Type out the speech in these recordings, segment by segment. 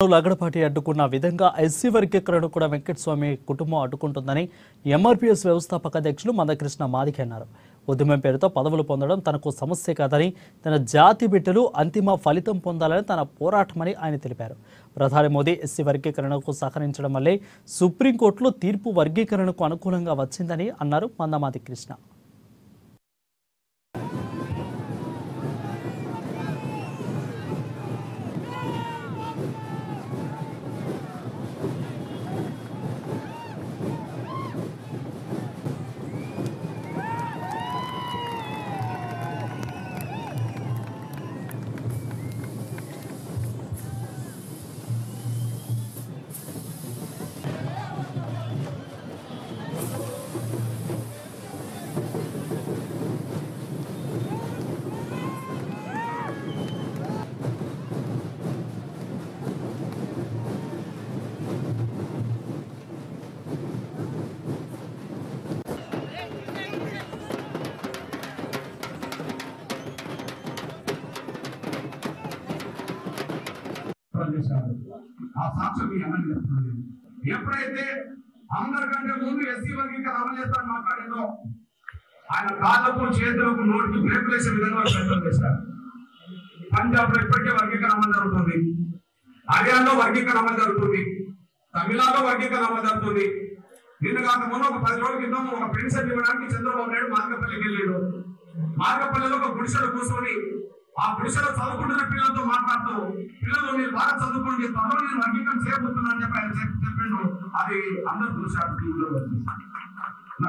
లగడపాటి అడ్డుకున్న విధంగా ఎస్సీ వర్గీకరణను కూడా వెంకటస్వామి కుటుంబం అడ్డుకుంటుందని ఎంఆర్పీఎస్ వ్యవస్థాపక అధ్యక్షులు మందకృష్ణ మాదిగ అన్నారు. ఉద్యమం పేరుతో పదవులు పొందడం తనకు సమస్య కాదని, తన జాతి బిడ్డలు అంతిమ ఫలితం పొందాలని తన పోరాటమని ఆయన తెలిపారు. ప్రధాని మోదీ ఎస్సీ వర్గీకరణకు సహకరించడం వల్లే సుప్రీంకోర్టులో తీర్పు వర్గీకరణకు అనుకూలంగా వచ్చిందని అన్నారు మందమాది కృష్ణ. ఆ సాక్ష్యం ఎప్పుడైతే అందరికంటే ముందు ఎస్సీ వర్గీకరణ అమలు చేస్తారని మాట్లాడిందో ఆయన కాళ్ళకు చేతులకు నోటికి బ్రేక్ వేసే విధంగా ప్రయత్నం చేశారు. పంజాబ్ లో ఇప్పటికే వర్గీకరణ అమలు జరుగుతుంది, హర్యానాలో వర్గీకరణ అమలు జరుగుతుంది, తమిళనాడులో వర్గీకరణ అమలు జరుగుతుంది. నిన్న కాక మొన్న ఒక 10 రోజుల క్రితం ఒక పెన్షన్ ఇవ్వడానికి చంద్రబాబు నాయుడు మార్గపల్లికి వెళ్ళాడు. మార్గపల్లిలో ఒక గుడిసెలు కూర్చొని ఆ గుడిసెలో చదువుకుంటున్న పిల్లలతో మాట్లాడుతూ, పిల్లలు మీరు బాగా చదువుకోండి, త్వరలో నేను వర్గీకరణ చేయబోతున్నాను చెప్పి ఆయన చెప్పిండు. అది అందరూ చూశారు.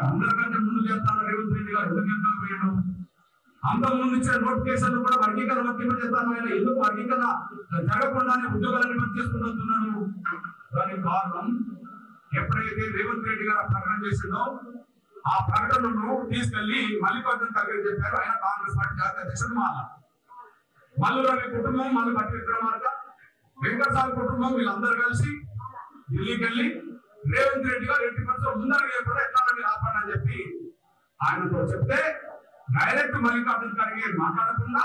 అందరికంటే ముందు చేస్తాను రేవంత్ రెడ్డి గారు ఎందుకు పోయాడు? అందరి ముందు ఇచ్చిన నోటిఫికేషన్ కూడా వర్గీకరణ వర్తింపజేస్తాను. ఆయన ఎందుకు వర్గీకరణ జరగకుండానే ఉద్యోగాలను భర్తీ చేసుకుంటున్నాను? దానికి కారణం ఎప్పుడైతే రేవంత్ రెడ్డి గారు ప్రకటన చేసిందో ఆ ప్రకటనను తీసుకెళ్లి మల్లికార్జున ఖర్గే చెప్పారు. ఆయన కాంగ్రెస్ పార్టీ జాతీయ అధ్యక్షుడు మల్లు రవి కుటుంబం, మల్లు భట్టి విక్రమార్క, వెంకటస్వామి కుటుంబం వీళ్ళందరూ కలిసి ఢిల్లీకి వెళ్ళి రేవంత్ రెడ్డి గారు 80% ముందర కూడా ఎట్లా మీరు ఆపండి అని చెప్పి ఆయనతో చెప్తే డైరెక్ట్ మల్లికార్జున ఖర్గే మాట్లాడకుండా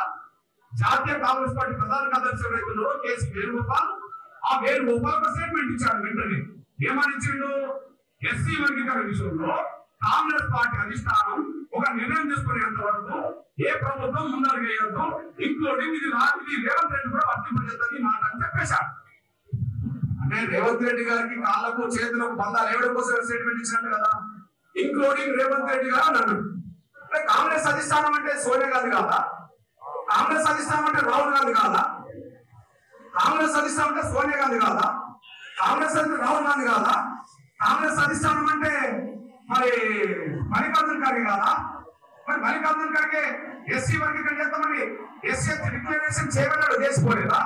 జాతీయ కాంగ్రెస్ పార్టీ ప్రధాన కార్యదర్శి ఎవరైతున్నారో కేసీ వేణుగోపాల్, ఆ వేణుగోపాల్ ఒక స్టేట్మెంట్ ఇచ్చాడు. వెంటనే ఏమని ఇచ్చిండు? ఎస్సీ వర్గీకరణ విషయంలో కాంగ్రెస్ పార్టీ అధిష్టానం ఒక నిర్ణయం తీసుకునేంత వరకు ఏ ప్రభుత్వం ముందడుగు వేయొద్దు, ఇంక్లూడింగ్ ఇది రేవంత్ రెడ్డి కూడా వర్తింపజేస్తుంది మాట అని చెప్పేశారు. అంటే రేవంత్ రెడ్డి గారికి కాళ్ళకు చేతులకు బంధాలు ఎవరి కోసం స్టేట్మెంట్ ఇచ్చినట్టు కదా, ఇంక్లూడింగ్ రేవంత్ రెడ్డి గారు అన్నాడు. అంటే కాంగ్రెస్ అధిష్టానం అంటే సోనియా గాంధీ కాదా? కాంగ్రెస్ అధిష్టానం అంటే రాహుల్ గాంధీ కాదా? కాంగ్రెస్ అధిష్టానం అంటే సోనియా గాంధీ కాదా? కాంగ్రెస్ అంటే రాహుల్ గాంధీ కాదా? కాంగ్రెస్ అధిష్టానం అంటే మరి మల్లికార్జున ఖర్గే కాదా? మరి మల్లికార్జున ఖర్గే ఎస్సీ వర్గీకరణ చేస్తామని ఎస్సీ డిక్లరేషన్ చేయమన్నాడు, చేసుకోలేదా?